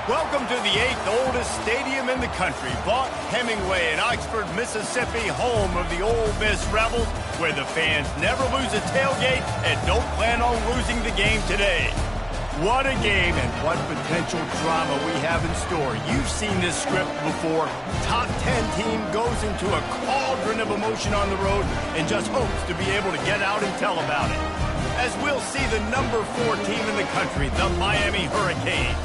Welcome to the 8th oldest stadium in the country, Vaught Hemingway in Oxford, Mississippi, home of the Ole Miss Rebels, where the fans never lose a tailgate and don't plan on losing the game today. What a game and what potential drama we have in store. You've seen this script before. Top 10 team goes into a cauldron of emotion on the road and just hopes to be able to get out and tell about it. As we'll see the number 4 team in the country, the Miami Hurricanes,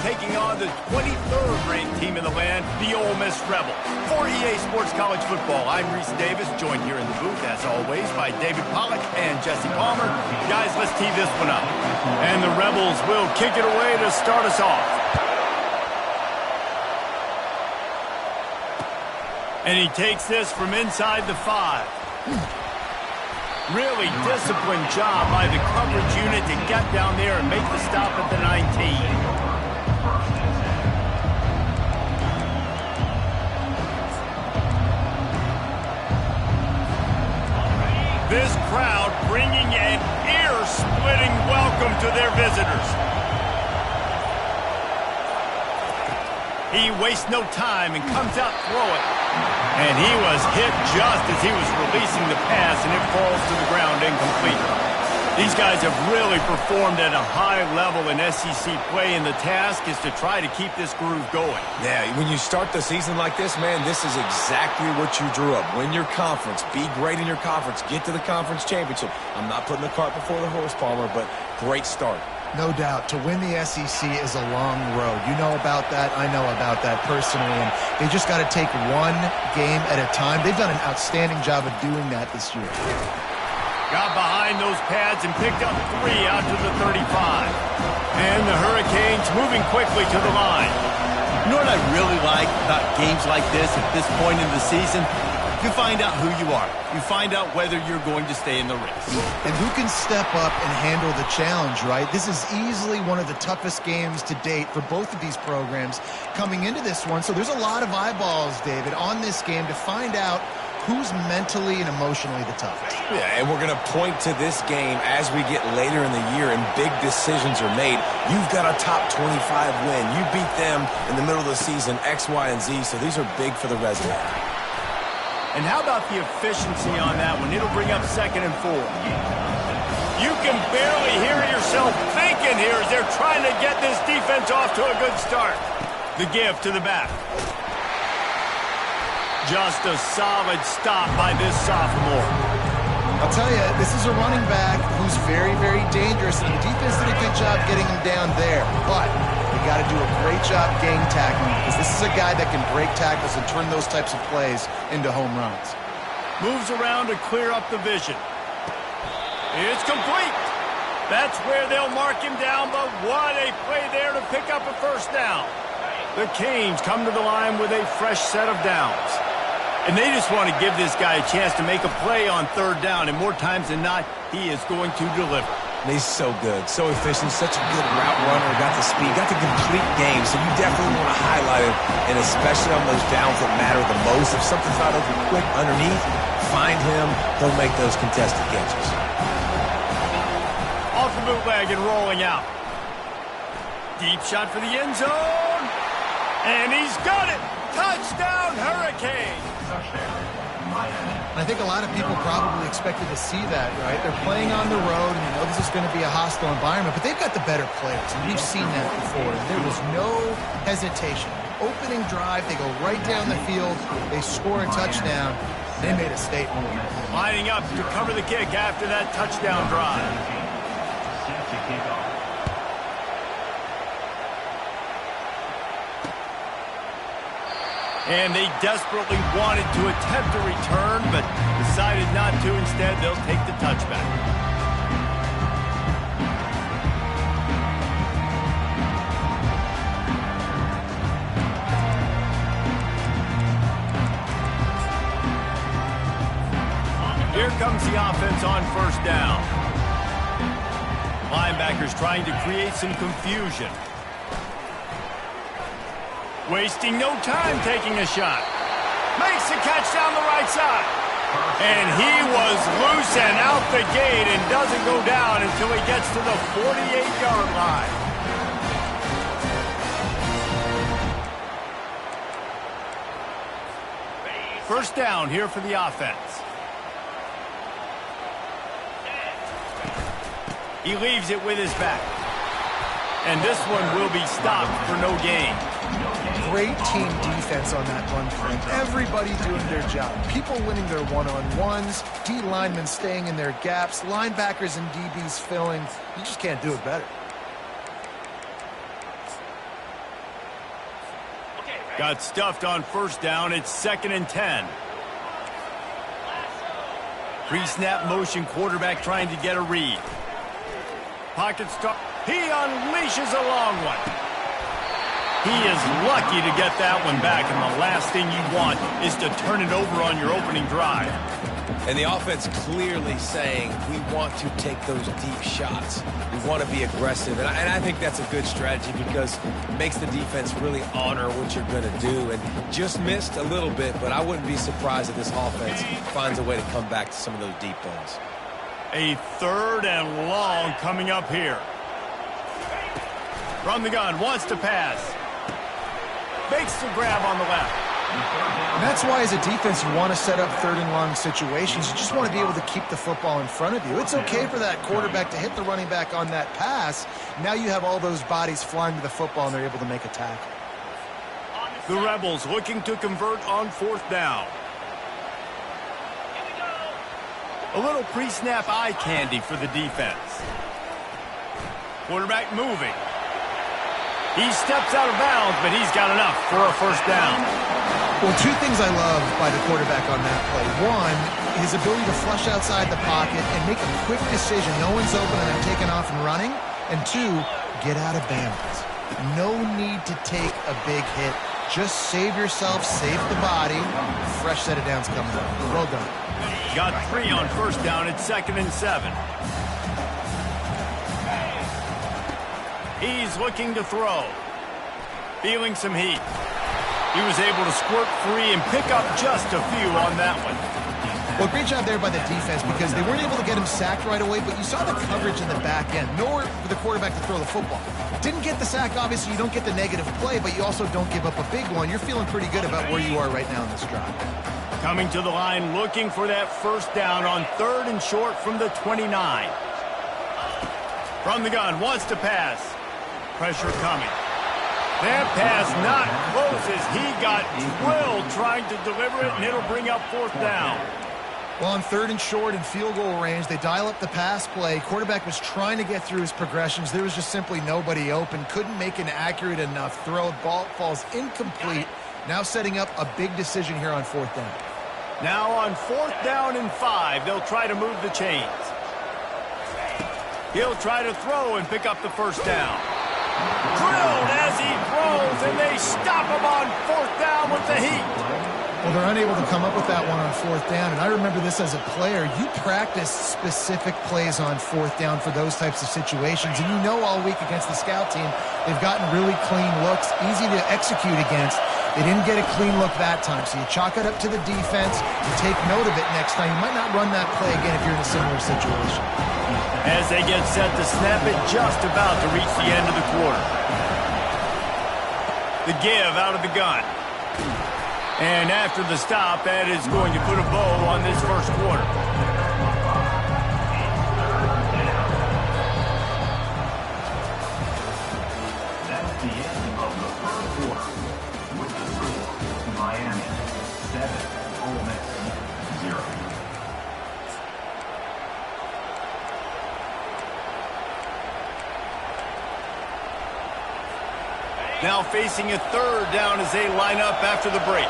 taking on the 23rd ranked team in the land, the Ole Miss Rebels. For EA Sports College Football, I'm Reese Davis, joined here in the booth, as always, by David Pollack and Jesse Palmer. Guys, let's tee this one up. And the Rebels will kick it away to start us off. And he takes this from inside the 5. Really disciplined job by the coverage unit to get down there and make the stop at the 19. This crowd bringing an ear-splitting welcome to their visitors. He wastes no time and comes out throwing. And he was hit just as he was releasing the pass, and it falls to the ground incomplete. These guys have really performed at a high level in SEC play, and the task is to try to keep this groove going. Yeah, when you start the season like this, man, this is exactly what you drew up. Win your conference. Be great in your conference. Get to the conference championship. I'm not putting the cart before the horse, Palmer, but great start. No doubt. To win the SEC is a long road. You know about that. I know about that personally. And they just got to take one game at a time. They've done an outstanding job of doing that this year. Got behind those pads and picked up 3 out to the 35. And the Hurricanes moving quickly to the line. You know what I really like about games like this at this point in the season? You find out who you are. You find out whether you're going to stay in the race. And who can step up and handle the challenge, right? This is easily one of the toughest games to date for both of these programs coming into this one. So there's a lot of eyeballs, David, on this game to find out who's mentally and emotionally the toughest. Yeah, and we're going to point to this game as we get later in the year and big decisions are made. You've got a top 25 win. You beat them in the middle of the season, X, Y, and Z, so these are big for the resume. And how about the efficiency on that one? It'll bring up 2nd and 4. You can barely hear yourself thinking here as they're trying to get this defense off to a good start. The give to the back. Just a solid stop by this sophomore. I'll tell you, this is a running back who's very, very dangerous, and the defense did a good job getting him down there. But they got to do a great job gang tackling, because this is a guy that can break tackles and turn those types of plays into home runs. Moves around to clear up the vision. It's complete. That's where they'll mark him down, but what a play there to pick up a first down. The Canes come to the line with a fresh set of downs. And they just want to give this guy a chance to make a play on 3rd down, and more times than not, he is going to deliver. He's so good, so efficient, such a good route runner, got the speed, got the complete game, so you definitely want to highlight him, and especially on those downs that matter the most. If something's not open quick underneath, find him, he'll make those contested catches. Off the bootleg and rolling out. Deep shot for the end zone, and he's got it! Touchdown, Hurricanes! I think a lot of people probably expected to see that, right? They're playing on the road, and you know this is going to be a hostile environment, but they've got the better players, and we've seen that before. There was no hesitation. Opening drive, they go right down the field, they score a touchdown, they made a statement. Lining up to cover the kick after that touchdown drive. And they desperately wanted to attempt a return, but decided not to. Instead, they'll take the touchback. Here comes the offense on 1st down. Linebackers trying to create some confusion. Wasting no time taking a shot. Makes the catch down the right side. And he was loose and out the gate and doesn't go down until he gets to the 48-yard line. First down here for the offense. He leaves it with his back. And this one will be stopped for no gain. Great team defense on that run play. Everybody doing their job. People winning their one-on-ones, D linemen staying in their gaps, linebackers and DBs filling. You just can't do it better. Got stuffed on first down. It's 2nd and 10. Pre-snap motion, quarterback trying to get a read. Pocket start. He unleashes a long one. He is lucky to get that one back, and the last thing you want is to turn it over on your opening drive. And the offense clearly saying, we want to take those deep shots. We want to be aggressive. And I think that's a good strategy because it makes the defense really honor what you're going to do. And just missed a little bit, but I wouldn't be surprised if this offense finds a way to come back to some of those deep ones. A 3rd and long coming up here. From the gun, wants to pass. Makes the grab on the left. And that's why as a defense you want to set up 3rd and long situations. You just want to be able to keep the football in front of you. It's okay for that quarterback to hit the running back on that pass. Now you have all those bodies flying to the football and they're able to make a tackle. The Rebels looking to convert on 4th down. A little pre-snap eye candy for the defense. Quarterback moving. He steps out of bounds, but he's got enough for a first down. Well, 2 things I love by the quarterback on that play. 1, his ability to flush outside the pocket and make a quick decision. No one's open and I'm taking off and running. And 2, get out of bounds. No need to take a big hit. Just save yourself, save the body. Fresh set of downs coming up. Well done. Got 3 on first down. It's 2nd and 7. He's looking to throw. Feeling some heat. He was able to squirt free and pick up just a few on that one. Well, great job there by the defense because they weren't able to get him sacked right away, but you saw the coverage in the back end. Nowhere for the quarterback to throw the football. Didn't get the sack, obviously. You don't get the negative play, but you also don't give up a big one. You're feeling pretty good about where you are right now in this drive. Coming to the line, looking for that first down on 3rd and short from the 29. From the gun, wants to pass. Pressure coming. That pass not close as he got drilled trying to deliver it, and it'll bring up 4th down. Well, on 3rd and short and field goal range, they dial up the pass play. Quarterback was trying to get through his progressions. There was just simply nobody open. Couldn't make an accurate enough throw. Ball falls incomplete. Now setting up a big decision here on 4th down. Now on 4th down and 5, they'll try to move the chains. He'll try to throw and pick up the first down. Drilled as he throws, and they stop him on 4th down with the heat. Well, they're unable to come up with that one on 4th down, and I remember this as a player. You practice specific plays on 4th down for those types of situations, and you know all week against the scout team, they've gotten really clean looks, easy to execute against. They didn't get a clean look that time, so you chalk it up to the defense. You take note of it next time. You might not run that play again if you're in a similar situation. As they get set to snap it, just about to reach the end of the quarter. The give out of the gun. And after the stop, that is going to put a bow on this first quarter. That's the end of the first quarter. With the score, Miami 7, Ole Miss 0. Now facing a 3rd down as they line up after the break.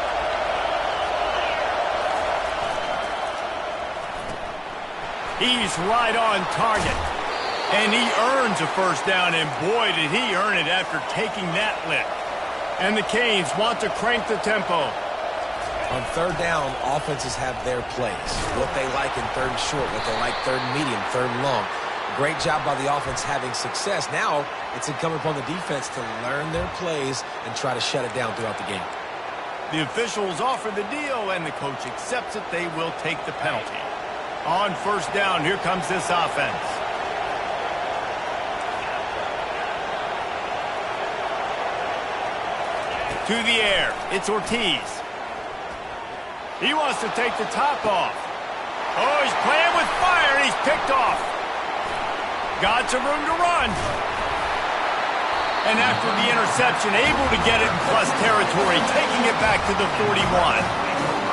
He's right on target. And he earns a first down, and boy, did he earn it after taking that lick. And the Canes want to crank the tempo. On 3rd down, offenses have their plays. What they like in 3rd and short, what they like 3rd and medium, 3rd and long. Great job by the offense having success. Now it's incumbent upon the defense to learn their plays and try to shut it down throughout the game. The officials offer the deal, and the coach accepts it. They will take the penalty. On 1st down, here comes this offense. To the air, it's Ortiz. He wants to take the top off. Oh, he's playing with fire, and he's picked off. Got some room to run. And after the interception, able to get it in plus territory, taking it back to the 41.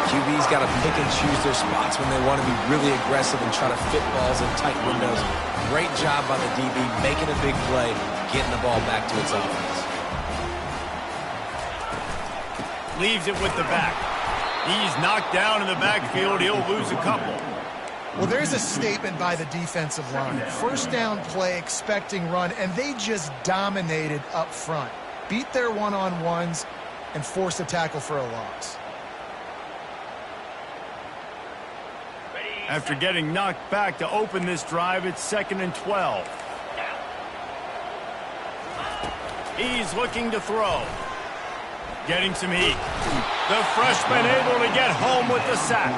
QB's got to pick and choose their spots when they want to be really aggressive and try to fit balls in tight windows. Great job by the DB, making a big play, getting the ball back to its offense. Leaves it with the back. He's knocked down in the backfield. He'll lose a couple. Well, there's a statement by the defensive line. First down play, expecting run, and they just dominated up front. Beat their one-on-ones and forced a tackle for a loss. After getting knocked back to open this drive, it's 2nd and 12. He's looking to throw. Getting some heat. The freshman able to get home with the sack.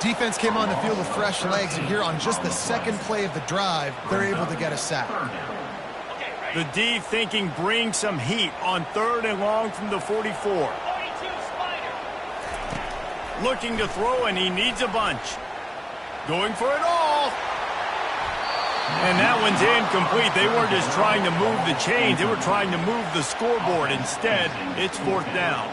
Defense came on the field with fresh legs, and here on just the second play of the drive, they're able to get a sack. The D thinking bring some heat on 3rd and long from the 44. Looking to throw, and he needs a bunch. Going for it all. And that one's incomplete. They weren't just trying to move the chains. They were trying to move the scoreboard. Instead, it's 4th down.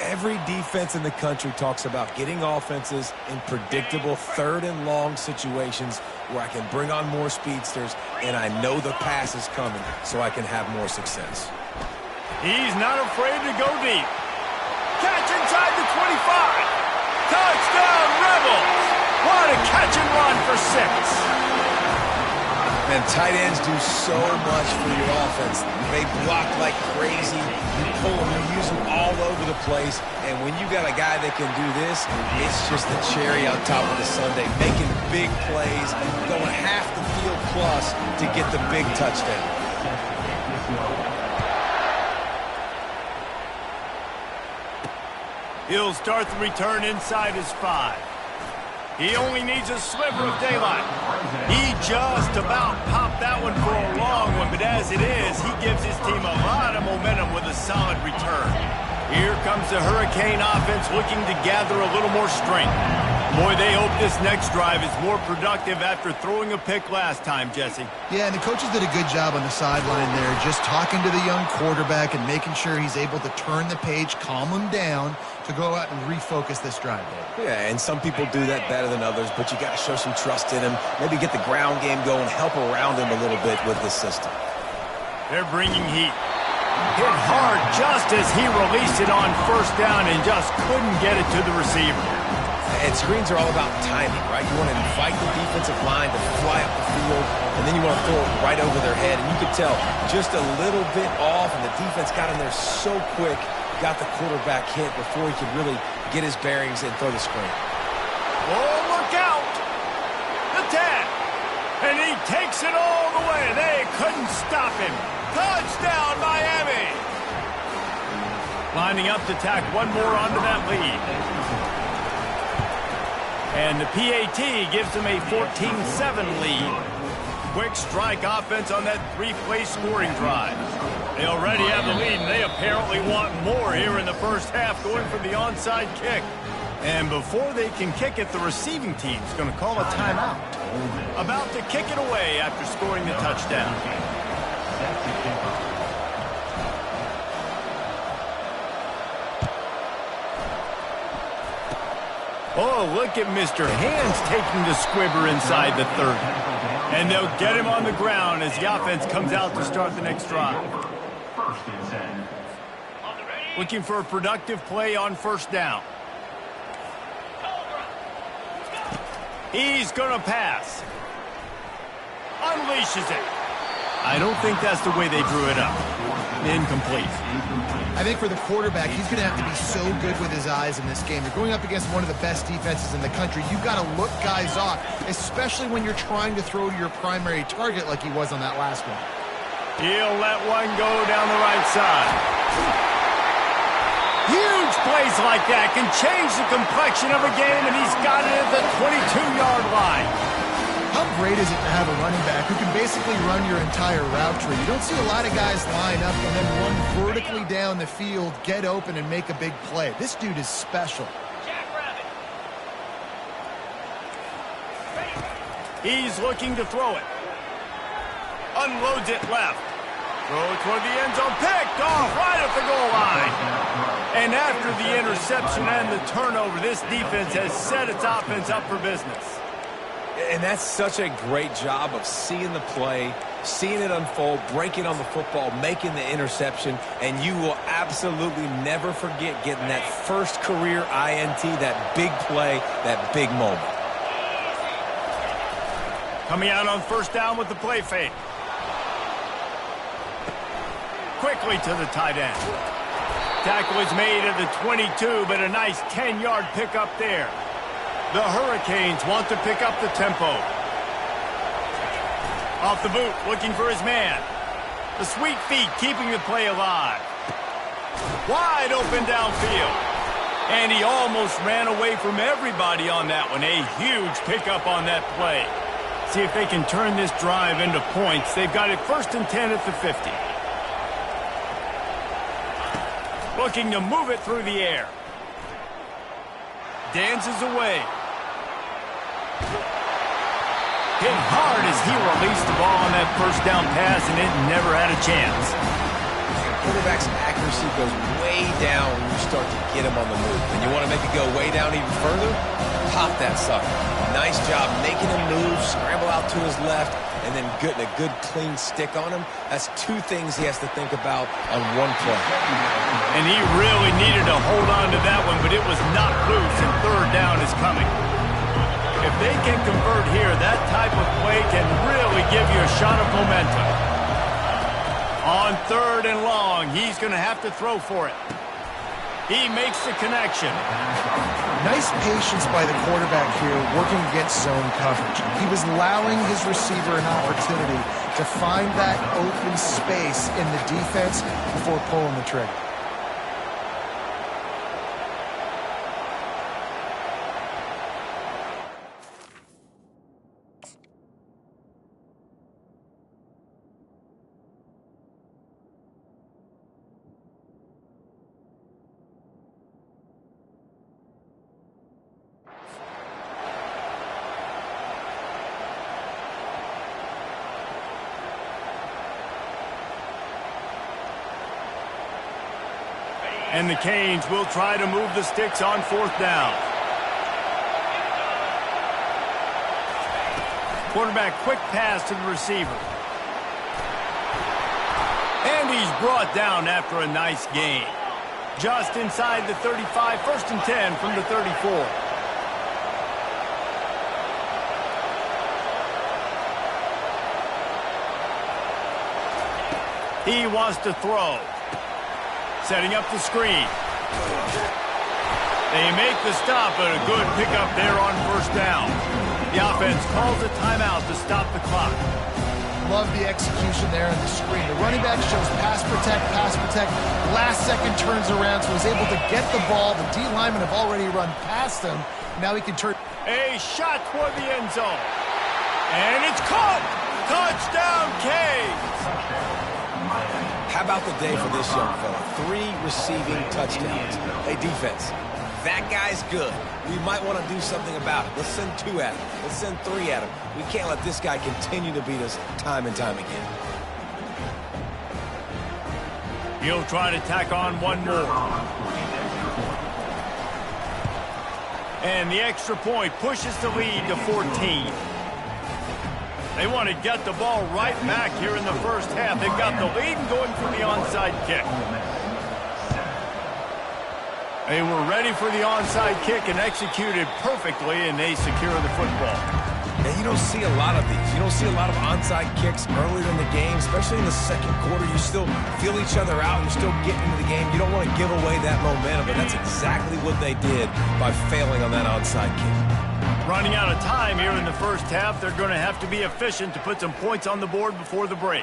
Every defense in the country talks about getting offenses in predictable 3rd and long situations where I can bring on more speedsters and I know the pass is coming so I can have more success. He's not afraid to go deep. Catch inside the 25. Touchdown, Rebels! What a catch and run for 6. And tight ends do so much for your offense. They block like crazy. You pull them, you use them all over the place. And when you got a guy that can do this, it's just the cherry on top of the sundae. Making big plays, going half the field plus to get the big touchdown. He'll start the return inside his 5. He only needs a sliver of daylight. He just about popped that one for a long one, but as it is, he gives his team a lot of momentum with a solid return. Here comes the Hurricane offense looking to gather a little more strength. Boy, they hope this next drive is more productive after throwing a pick last time, Jesse. Yeah, and the coaches did a good job on the sideline there, just talking to the young quarterback and making sure he's able to turn the page, calm him down, to go out and refocus this drive. Yeah, and some people do that better than others, but you got to show some trust in him. Maybe get the ground game going, help around him a little bit with this system. They're bringing heat. Hit hard just as he released it on 1st down and just couldn't get it to the receiver. And screens are all about timing, right? You want to invite the defensive line to fly up the field, and then you want to throw it right over their head. And you could tell just a little bit off, and the defense got in there so quick, got the quarterback hit before he could really get his bearings and throw the screen. Oh, look out! The 10. And he takes it all the way. They couldn't stop him. Touchdown, Miami! Lining up to tack one more onto that lead. And the PAT gives them a 14-7 lead. Quick strike offense on that 3-play scoring drive. They already have the lead, and they apparently want more here in the first half, going for the onside kick. And before they can kick it, the receiving team's going to call a timeout. About to kick it away after scoring the touchdown. Oh, look at Mr. Hands taking the squibber inside the 30. And they'll get him on the ground as the offense comes out to start the next drive. Looking for a productive play on 1st down. He's going to pass. Unleashes it. I don't think that's the way they drew it up. Incomplete. I think for the quarterback, he's going to have to be so good with his eyes in this game. You're going up against one of the best defenses in the country. You've got to look guys off, especially when you're trying to throw to your primary target like he was on that last one. He'll let one go down the right side. Huge plays like that can change the complexion of a game, and he's got it at the 22-yard line. How great is it to have a running back who can basically run your entire route tree? You don't see a lot of guys line up and then run vertically down the field, get open, and make a big play. This dude is special. He's looking to throw it. Unloads it left. Throw toward the end zone. Picked off right at the goal line. And after the interception and the turnover, this defense has set its offense up for business. And that's such a great job of seeing the play, seeing it unfold, breaking on the football, making the interception, and you will absolutely never forget getting that first career INT, that big play, that big moment. Coming out on first down with the play fake. Quickly to the tight end. Tackle is made at the 22, but a nice 10-yard pickup there. The Hurricanes want to pick up the tempo. Off the boot, looking for his man. The sweet feet keeping the play alive. Wide open downfield. And he almost ran away from everybody on that one. A huge pickup on that play. See if they can turn this drive into points. They've got it 1st and 10 at the 50. Looking to move it through the air. Dances away. Hit hard as he released the ball on that first down pass, and it never had a chance. Quarterback's accuracy goes way down when you start to get him on the move. And you want to make it go way down even further? Pop that sucker. Nice job making him move, scramble out to his left, and then getting a good clean stick on him. That's two things he has to think about on one play. And he really needed to hold on to that one, but it was not loose, and third down is coming. If they can convert here, that type of play can really give you a shot of momentum. On 3rd and long, he's going to have to throw for it. He makes the connection. Nice patience by the quarterback here working against zone coverage. He was allowing his receiver an opportunity to find that open space in the defense before pulling the trigger. And the Canes will try to move the sticks on 4th down. Quarterback quick pass to the receiver. And he's brought down after a nice gain. Just inside the 35, 1st and 10 from the 34. He wants to throw. Setting up the screen. They make the stop, but a good pickup there on 1st down. The offense calls a timeout to stop the clock. Love the execution there in the screen. The running back shows pass protect, pass protect. Last second turns around, so he's able to get the ball. The D linemen have already run past him. Now he can turn. A shot toward the end zone. And it's caught. Touchdown, Canes. How about the day for this young fella? 3 receiving touchdowns. Hey, defense, that guy's good. We might want to do something about it. Let's send 2 at him. Let's send 3 at him. We can't let this guy continue to beat us time and time again. He'll try to tack on one more. And the extra point pushes the lead to 14. They want to get the ball right back here in the first half. They've got the lead and going for the onside kick. They were ready for the onside kick and executed perfectly, and they secure the football. And you don't see a lot of these. You don't see a lot of onside kicks earlier in the game, especially in the second quarter. You still feel each other out. You're still getting into the game. You don't want to give away that momentum, but that's exactly what they did by failing on that onside kick. Running out of time here in the first half, they're going to have to be efficient to put some points on the board before the break.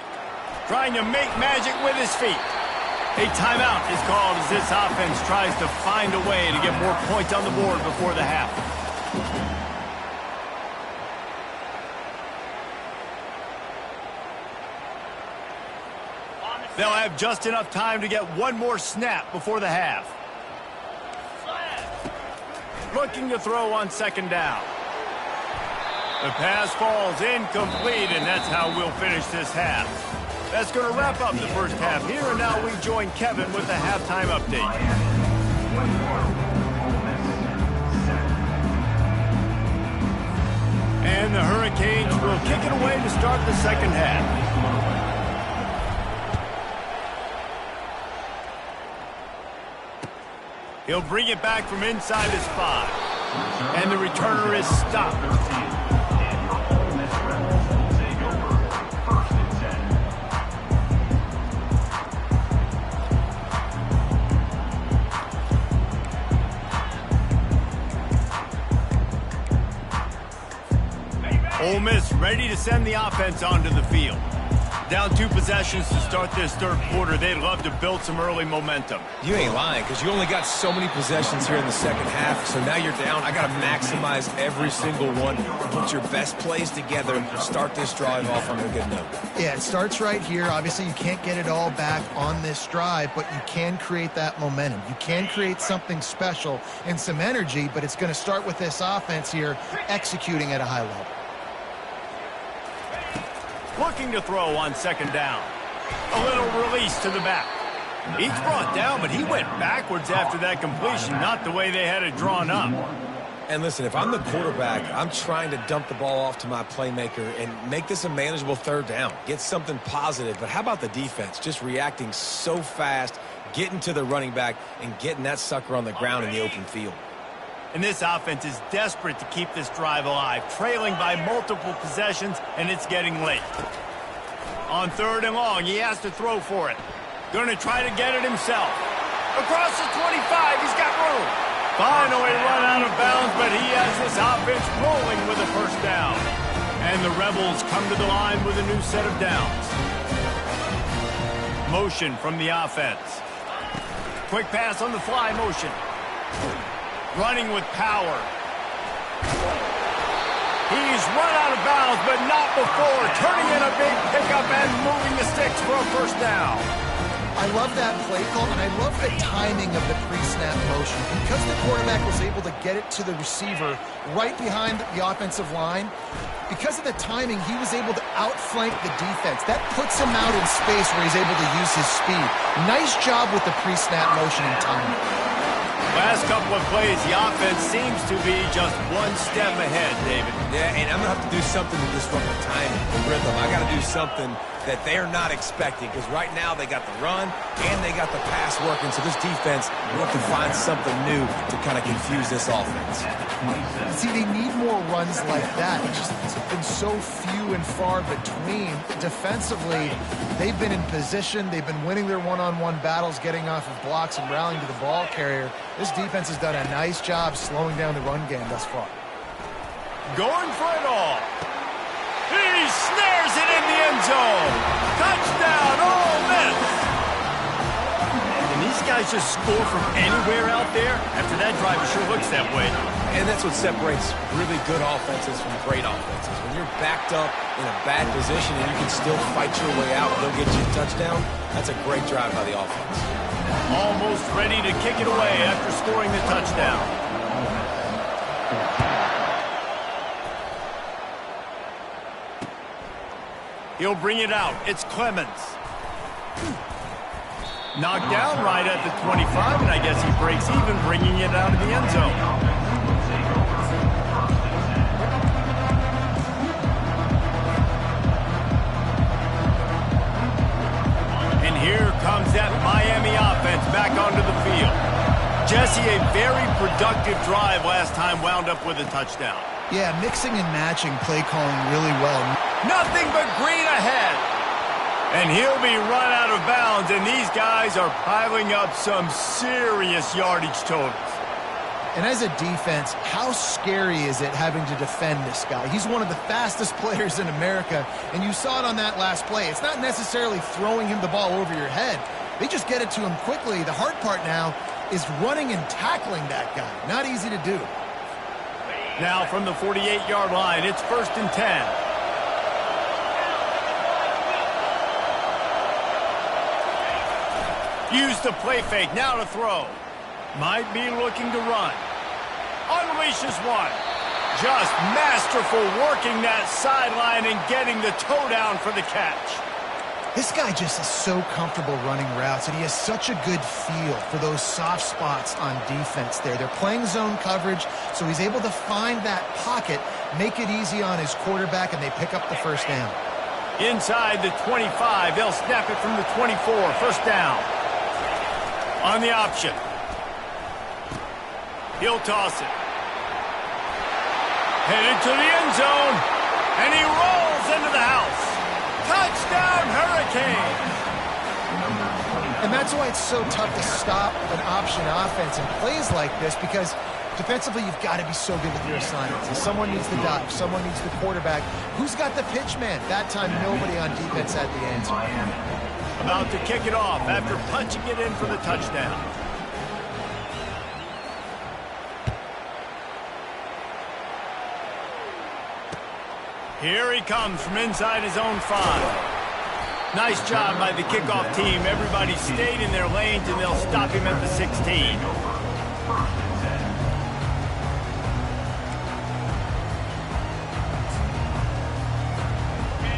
Trying to make magic with his feet. A timeout is called as this offense tries to find a way to get more points on the board before the half. They'll have just enough time to get one more snap before the half. Looking to throw on 2nd down. The pass falls incomplete, and that's how we'll finish this half. That's going to wrap up the first half here, and now we join Kevin with the halftime update. And the Hurricanes will kick it away to start the second half. He'll bring it back from inside his 5. And the returner is stopped. Ole Miss ready to send the offense onto the field. Down 2 possessions to start this third quarter. They'd love to build some early momentum. You ain't lying, because you only got so many possessions here in the second half, so now you're down. I got to maximize every single one. Put your best plays together. Start this drive off on a good note. Yeah, it starts right here. Obviously, you can't get it all back on this drive, but you can create that momentum. You can create something special and some energy, but it's going to start with this offense here executing at a high level. Looking to throw on second down. A little release to the back. He's brought down, but he went backwards after that completion, not the way they had it drawn up. And listen, if I'm the quarterback, I'm trying to dump the ball off to my playmaker and make this a manageable third down. Get something positive. But how about the defense? Just reacting so fast, getting to the running back, and getting that sucker on the ground in the open field. And this offense is desperate to keep this drive alive, trailing by multiple possessions, and it's getting late. On third and long, he has to throw for it. Going to try to get it himself. Across the 25, he's got room. Finally run out of bounds, but he has this offense rolling with a first down. And the Rebels come to the line with a new set of downs. Motion from the offense. Quick pass on the fly motion. Running with power. He's run out of bounds, but not before turning in a big pickup and moving the sticks for a first down. I love that play call, and I love the timing of the pre-snap motion. Because the quarterback was able to get it to the receiver right behind the offensive line, because of the timing, he was able to outflank the defense. That puts him out in space where he's able to use his speed. Nice job with the pre-snap motion and timing. Last couple of plays, the offense seems to be just one step ahead, David. Yeah, and I'm going to have to do something to disrupt the timing, the rhythm. I got to do something that they're not expecting, because right now they got the run and they got the pass working. So this defense will have to find something new to kind of confuse this offense. See, they need more runs like that. It's been so few and far between. Defensively, they've been in position. They've been winning their one-on-one battles, getting off of blocks and rallying to the ball carrier. This defense has done a nice job slowing down the run game thus far. Going for it all. He snares it in the end zone. Touchdown, Ole Miss. And these guys just score from anywhere out there. After that drive, it sure looks that way. And that's what separates really good offenses from great offenses. When you're backed up in a bad position and you can still fight your way out and they'll get you a touchdown, that's a great drive by the offense. Almost ready to kick it away after scoring the touchdown. He'll bring it out. It's Clemens. Knocked down right at the 25, and I guess he breaks even, bringing it out of the end zone. And here comes that Miami offense back onto the field. Jesse, a very productive drive last time, wound up with a touchdown. Yeah, mixing and matching play calling really well. Nothing but green ahead. And he'll be run out of bounds, and these guys are piling up some serious yardage totals. And as a defense, how scary is it having to defend this guy? He's one of the fastest players in America, and you saw it on that last play. It's not necessarily throwing him the ball over your head. They just get it to him quickly. The hard part now is running and tackling that guy. Not easy to do. Now from the 48-yard line, it's 1st and 10. Use the play fake, now to throw. Might be looking to run. Unleashes one. Just masterful working that sideline and getting the toe down for the catch. This guy just is so comfortable running routes, and he has such a good feel for those soft spots on defense there. They're playing zone coverage, so he's able to find that pocket, make it easy on his quarterback, and they pick up the first down. Inside the 25, they'll snap it from the 24, first down. On the option. He'll toss it. Headed to the end zone, and he rolls into the house. Touchdown, Hurricane! And that's why it's so tough to stop an option offense in plays like this, because defensively you've got to be so good with your assignments. And someone needs the dive, someone needs the quarterback. Who's got the pitch man? That time nobody on defense had the answer. About to kick it off after punching it in for the touchdown. Here he comes from inside his own 5. Nice job by the kickoff team. Everybody stayed in their lanes, and they'll stop him at the 16.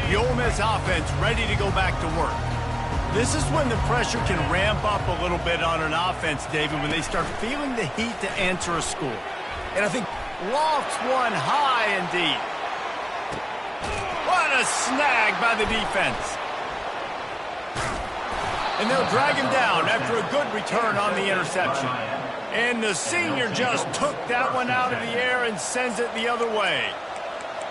The Ole Miss offense ready to go back to work. This is when the pressure can ramp up a little bit on an offense, David, when they start feeling the heat to answer a score. And I think lofts one high and deep. What a snag by the defense. And they'll drag him down after a good return on the interception. And the senior just took that one out of the air and sends it the other way.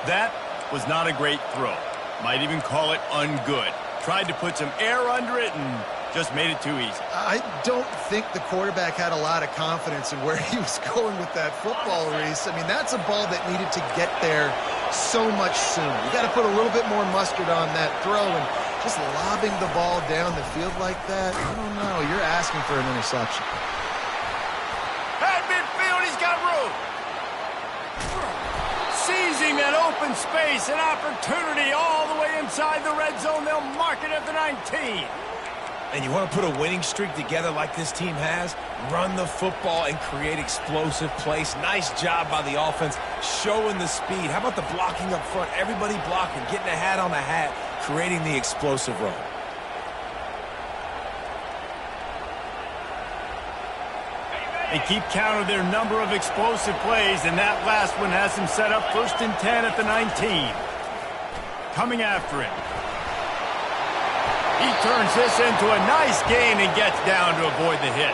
That was not a great throw. Might even call it ungood. Tried to put some air under it and just made it too easy. I don't think the quarterback had a lot of confidence in where he was going with that football, Reese. I mean, that's a ball that needed to get there so much sooner. You got to put a little bit more mustard on that throw, and just lobbing the ball down the field like that, I don't know. You're asking for an interception. At midfield, he's got room. Seizing that open space, an opportunity all the way inside the red zone. They'll mark it at the 19. And you want to put a winning streak together like this team has? Run the football and create explosive plays. Nice job by the offense, showing the speed. How about the blocking up front? Everybody blocking, getting a hat on a hat, creating the explosive run. They keep count of their number of explosive plays, and that last one has them set up 1st and 10 at the 19. Coming after him. He turns this into a nice gain and gets down to avoid the hit.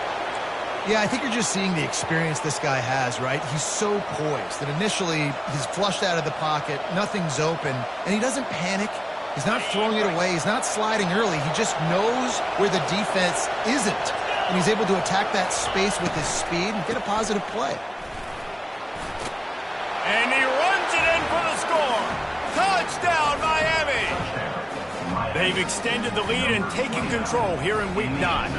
Yeah, I think you're just seeing the experience this guy has, right? He's so poised that initially he's flushed out of the pocket, nothing's open, and he doesn't panic. He's not throwing it away. He's not sliding early. He just knows where the defense isn't, and he's able to attack that space with his speed and get a positive play. And he runs it in for the score. Touchdown, Miami! They've extended the lead and taken control here in Week 9.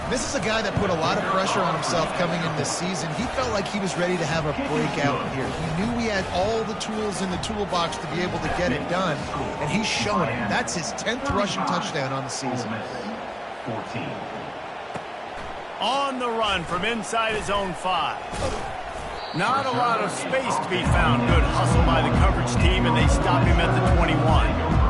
This is a guy that put a lot of pressure on himself coming in this season. He felt like he was ready to have a breakout here. He knew he had all the tools in the toolbox to be able to get it done, and he's showing it. That's his 10th rushing touchdown on the season. 14. On the run from inside his own 5. Not a lot of space to be found. Good hustle by the coverage team, and they stop him at the 21.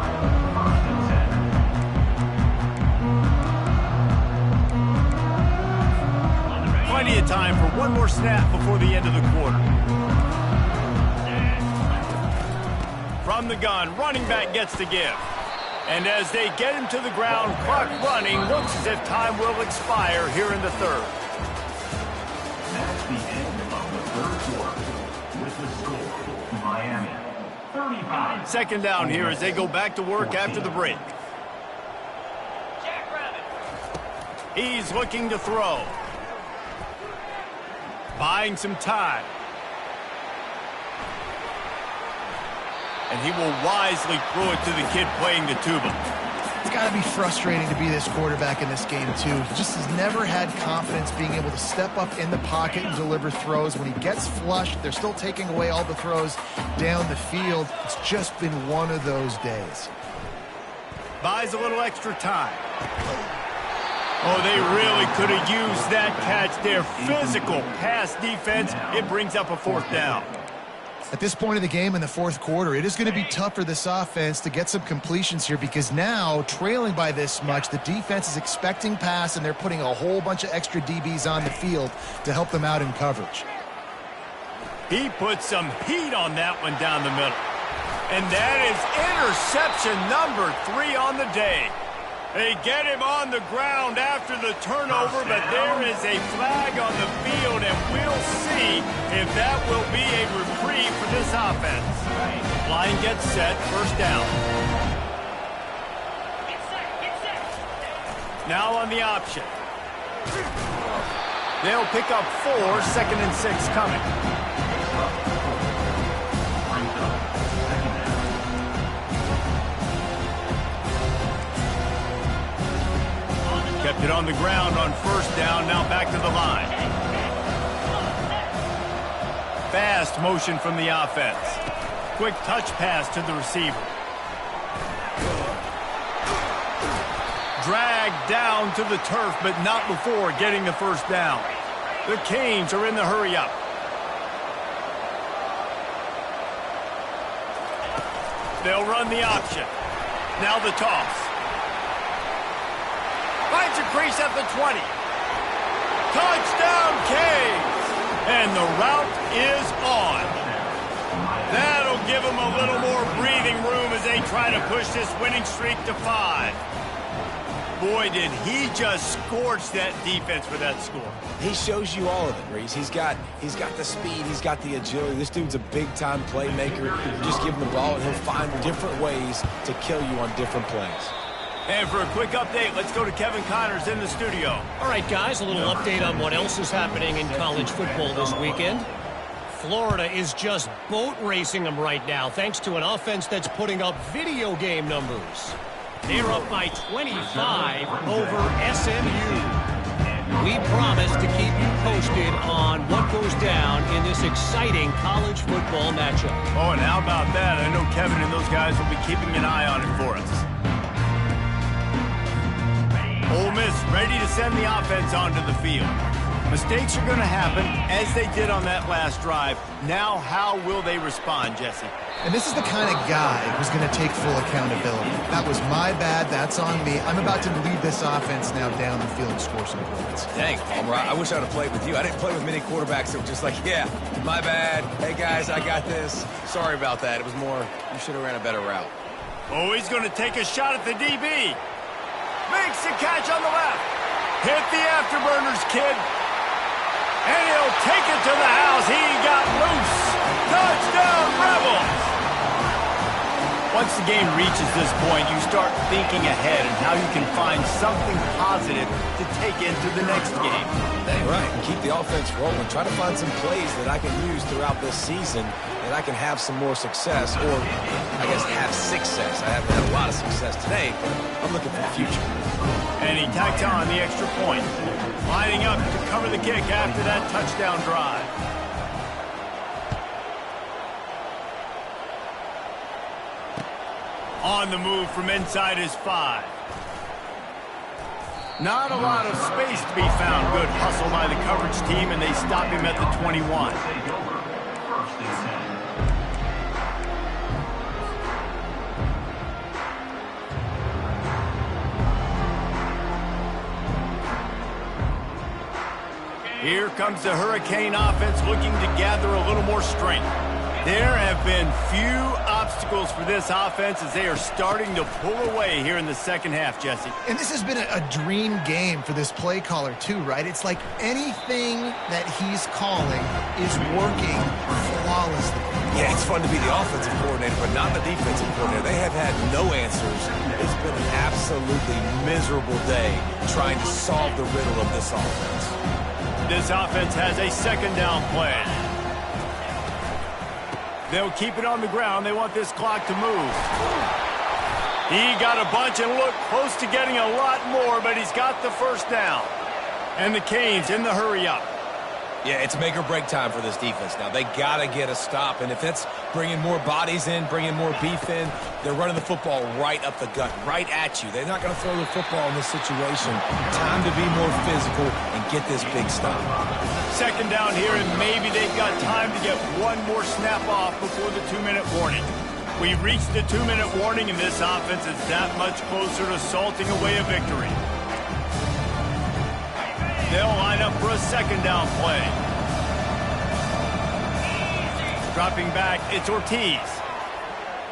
Plenty of time for one more snap before the end of the quarter. From the gun, running back gets the give. And as they get him to the ground, clock running, looks as if time will expire here in the 3rd. That's the end of the 3rd quarter. With the score, Miami 35. 2nd down here as they go back to work after the break. He's looking to throw. Buying some time. And he will wisely throw it to the kid playing the tuba. It's got to be frustrating to be this quarterback in this game, too. He just has never had confidence being able to step up in the pocket and deliver throws. When he gets flushed, they're still taking away all the throws down the field. It's just been one of those days. Buys a little extra time. Oh, they really could have used that catch there. Physical pass defense. It brings up a 4th down. At this point of the game in the fourth quarter, it is going to be tough for this offense to get some completions here because now, trailing by this much, the defense is expecting pass, and they're putting a whole bunch of extra DBs on the field to help them out in coverage. He put some heat on that one down the middle. And that is interception number 3 on the day. They get him on the ground after the turnover, but there is a flag on the field, and we'll see if that will be a reprieve for this offense. Line gets set, first down. Now on the option. They'll pick up 4, 2nd and 6 coming. Kept it on the ground on first down, now back to the line. Fast motion from the offense. Quick touch pass to the receiver. Dragged down to the turf, but not before getting the first down. The Canes are in the hurry-up. They'll run the option. Now the toss. Finds a crease at the 20. Touchdown, Canes! And the route is on. That'll give them a little more breathing room as they try to push this winning streak to 5. Boy, did he just scorch that defense for that score. He shows you all of it, Reese. He's got the speed, he's got the agility. This dude's a big-time playmaker. You just give him the ball, and he'll find different ways to kill you on different plays. And for a quick update, let's go to Kevin Connors in the studio. All right, guys, a little update on what else is happening in college football this weekend. Florida is just boat racing them right now, thanks to an offense that's putting up video game numbers. They're up by 25 over SMU. We promise to keep you posted on what goes down in this exciting college football matchup. Oh, and how about that? I know Kevin and those guys will be keeping an eye on it for us. Ole Miss ready to send the offense onto the field. Mistakes are going to happen, as they did on that last drive. Now, how will they respond, Jesse? And this is the kind of guy who's going to take full accountability. That was my bad. That's on me. I'm about to lead this offense now down the field and score some points. Dang, Palmer, I wish I would have played with you. I didn't play with many quarterbacks that were just like, yeah, my bad. Hey, guys, I got this. Sorry about that. It was more, you should have ran a better route. Oh, he's going to take a shot at the DB. Makes the catch on the left. Hit the afterburners, kid. And he'll take it to the house. He got loose. Touchdown, Rebels. Once the game reaches this point, you start thinking ahead and how you can find something positive to take into the next game. Dang right. Keep the offense rolling. Try to find some plays that I can use throughout this season that I can have some more success, or I guess have success. I haven't had a lot of success today, but I'm looking for the future. And he tacked on the extra point. Lining up to cover the kick after that touchdown drive. On the move from inside his 5. Not a lot of space to be found. Good hustle by the coverage team, and they stop him at the 21. Here comes the Hurricane offense looking to gather a little more strength. There have been few obstacles for this offense as they are starting to pull away here in the second half, Jesse. And this has been a dream game for this play caller too, right? It's like anything that he's calling is working flawlessly. Yeah, it's fun to be the offensive coordinator, but not the defensive coordinator. They have had no answers. It's been an absolutely miserable day trying to solve the riddle of this offense. This offense has a second down plan. They'll keep it on the ground. They want this clock to move. He got a bunch and looked close to getting a lot more, but he's got the first down. And the Canes in the hurry-up. Yeah, it's make or break time for this defense now. They got to get a stop, and if it's bringing more bodies in, bringing more beef in, they're running the football right up the gut, right at you. They're not going to throw the football in this situation. Time to be more physical and get this big stop. Second down here, and maybe they've got time to get one more snap off before the 2-minute warning. We've reached the 2-minute warning, and this offense is that much closer to salting away a victory. They'll line up for a second down play. Dropping back, it's Ortiz.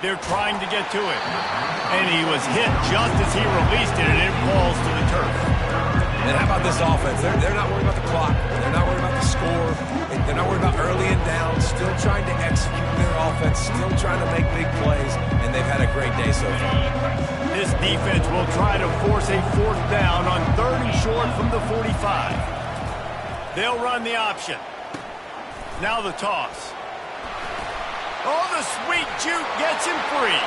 They're trying to get to it. And he was hit just as he released it, and it falls to the turf. And how about this offense? They're not worried about the clock. They're not worried about the score. They're not worried about early and down. Still trying to execute their offense. Still trying to make big plays. And they've had a great day so far. This defense will try to force a fourth down on 3rd and short from the 45. They'll run the option. Now the toss. Oh, the sweet juke gets him free.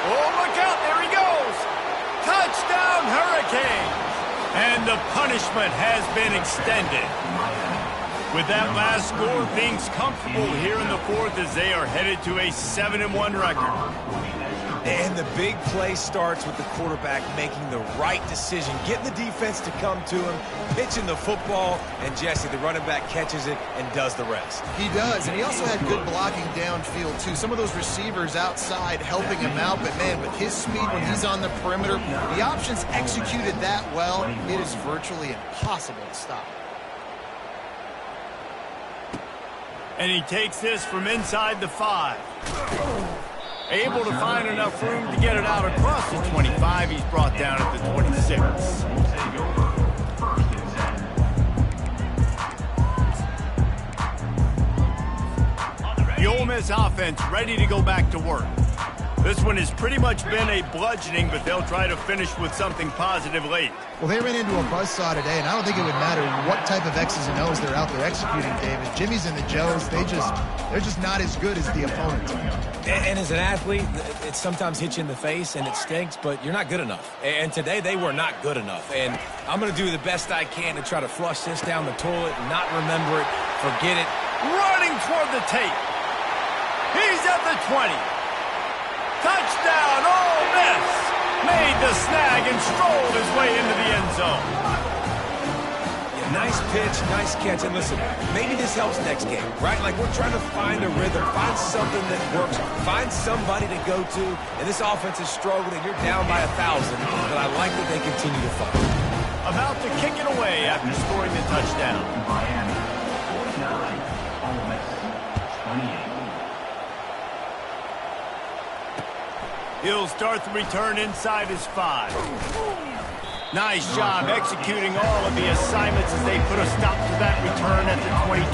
Oh, look out. There he goes. Touchdown, Hurricanes. And the punishment has been extended. With that last score, things comfortable here in the 4th as they are headed to a 7-1 record. And the big play starts with the quarterback making the right decision, getting the defense to come to him, pitching the football, and Jesse, the running back, catches it and does the rest. He does, and he also had good blocking downfield, too. Some of those receivers outside helping him out, but, man, with his speed when he's on the perimeter, the options executed that well, it is virtually impossible to stop. And he takes this from inside the 5. Able to find enough room to get it out across the 25. He's brought down at the 26. The Ole Miss offense ready to go back to work. This one has pretty much been a bludgeoning, but they'll try to finish with something positive late. Well, they ran into a buzzsaw today, and I don't think it would matter what type of X's and O's they're out there executing, David. Jimmy's and the Joes, they're just not as good as the opponents. And as an athlete, it sometimes hits you in the face, and it stinks, but you're not good enough. And today, they were not good enough. And I'm going to do the best I can to try to flush this down the toilet and not remember it, forget it. Running toward the tape. He's at the 20. Touchdown, Ole Miss! Made the snag and strolled his way into the end zone. Yeah, nice pitch, nice catch. And listen, maybe this helps next game, right? Like we're trying to find a rhythm, find something that works, find somebody to go to. And this offense is struggling. You're down by 1,000, but I like that they continue to fight. About to kick it away after scoring the touchdown. Miami, 49, Ole Miss, 28. He'll start the return inside his 5. Nice job executing all of the assignments as they put a stop to that return at the 22.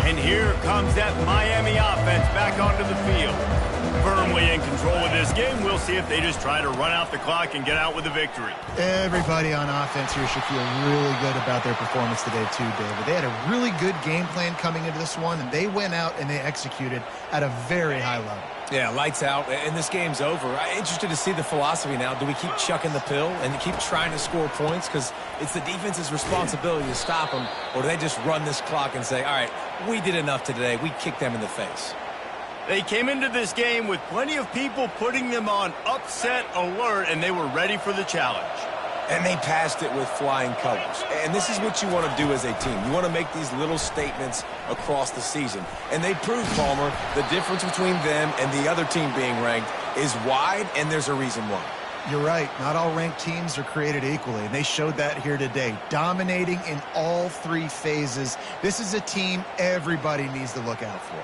And here comes that Miami offense back onto the field. Firmly in control of this game. We'll see if they just try to run out the clock and get out with a victory. Everybody on offense here should feel really good about their performance today too, David. They had a really good game plan coming into this one, and they went out and they executed at a very high level. Yeah, lights out, and this game's over. I'm interested to see the philosophy now. Do we keep chucking the pill and keep trying to score points because it's the defense's responsibility to stop them, or do they just run this clock and say, all right, we did enough today. We kicked them in the face. They came into this game with plenty of people putting them on upset alert, and they were ready for the challenge. And they passed it with flying colors. And this is what you want to do as a team. You want to make these little statements across the season. And they proved, Palmer, the difference between them and the other team being ranked is wide, and there's a reason why. You're right. Not all ranked teams are created equally, and they showed that here today, dominating in all 3 phases. This is a team everybody needs to look out for.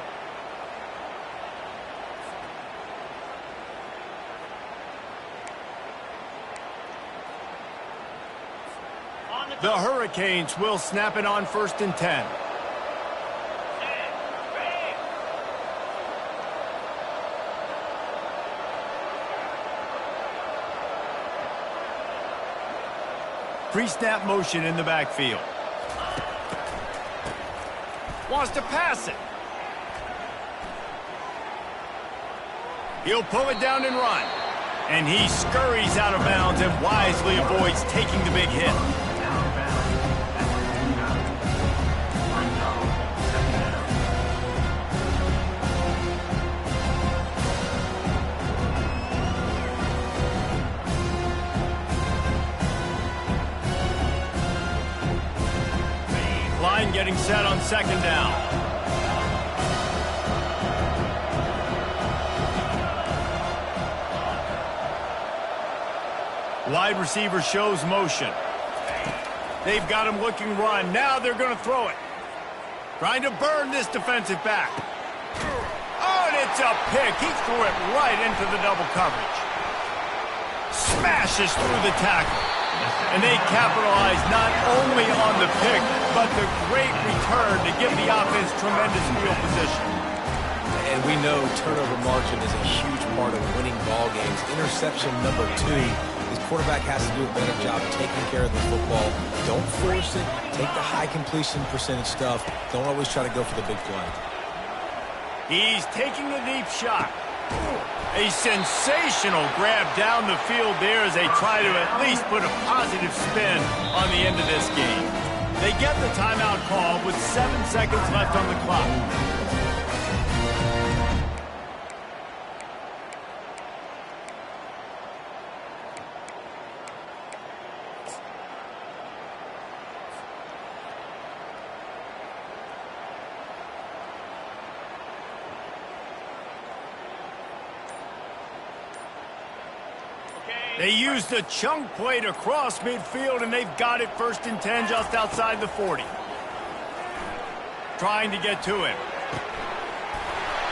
The Hurricanes will snap it on 1st and 10. Pre-snap motion in the backfield. Wants to pass it. He'll pull it down and run. And he scurries out of bounds and wisely avoids taking the big hit. Line getting set on second down. Wide receiver shows motion. They've got him looking run. Now they're going to throw it. Trying to burn this defensive back. Oh, and it's a pick. He threw it right into the double coverage. Smashes through the tackle. And they capitalize not only on the pick, but the great return to give the offense tremendous field position. And we know turnover margin is a huge part of winning ball games. Interception number 2. His quarterback has to do a better job taking care of the football. Don't force it. Take the high completion percentage stuff. Don't always try to go for the big play. He's taking a deep shot. A sensational grab down the field there as they try to at least put a positive spin on the end of this game. They get the timeout call with 7 seconds left on the clock. They used the chunk play to cross midfield, and they've got it 1st and 10 just outside the 40. Trying to get to him.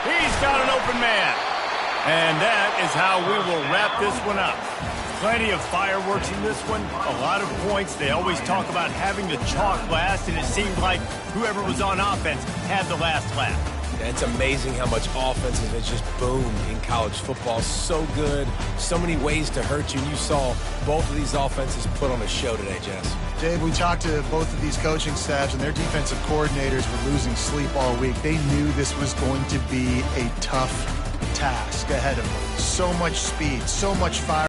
He's got an open man. And that is how we will wrap this one up. Plenty of fireworks in this one, a lot of points. They always talk about having the chalk last, and it seemed like whoever was on offense had the last laugh. It's amazing how much offense has just boomed in college football. So good. So many ways to hurt you. You saw both of these offenses put on a show today, Jess. Dave, we talked to both of these coaching staffs, and their defensive coordinators were losing sleep all week. They knew this was going to be a tough task ahead of them. So much speed, so much fire.